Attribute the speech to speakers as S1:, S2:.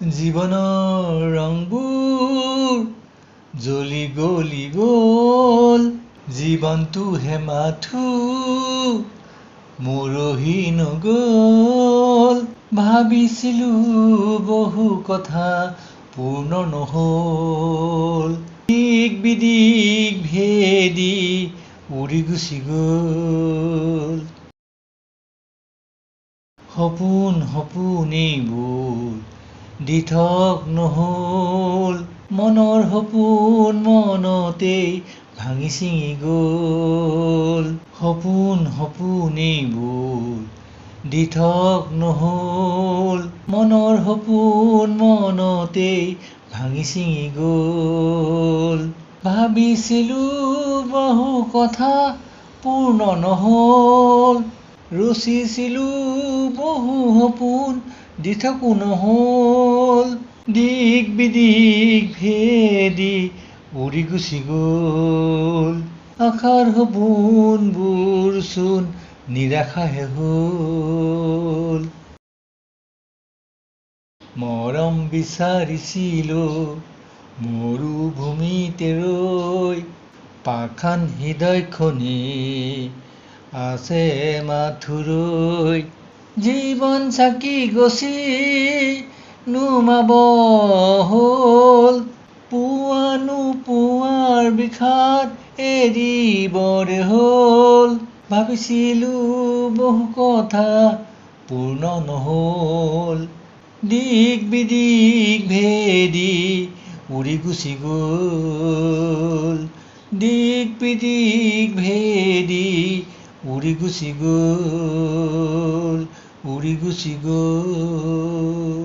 S1: জীৱনৰ ৰংবোৰ জ্বলি গলি গ'ল জীৱনটো হেমাথো মৰহি নগ'ল ভাবিছিলো বহু কথা পূৰ্ণ নহ'ল দিক বিদিক ভেদি উৰি গুচি গ'ল সপোনেইবোৰ দিঠক নহ'ল মনৰ সপোন মনতেই ভাঙি ছিঙি গ'ল সপোনেইবোৰ দিঠক নহ'ল মনৰ সপোন মনতেই ভাঙি ছিঙি গ'ল ভাবিছিলো বহু কথা পূৰ্ণ নহ'ল ৰচিছিলো বহু সপোন দিঠকো নহ'ল দিক বিদিক ভেদি উৰি গুচি গ'ল আশাৰ সপোনবোৰ চোন নিৰাশাহে হ'ল মৰম বিচাৰিছিলো মৰুভূমিতে ৰৈ পাষাণ হৃদয়খনে আছে মাথো ৰৈ জীৱন চাকি গছি নুমাব হ'ল পুৱা নোপোৱাৰ বিষাদ এৰিবৰে হ'ল ভাবিছিলো বহু কথা পূৰ্ণ নহ'ল দিক বিদিক ভেদি উৰি গুচি গ'ল দিক বিদিক ভেদি উৰি গুচি গ'ল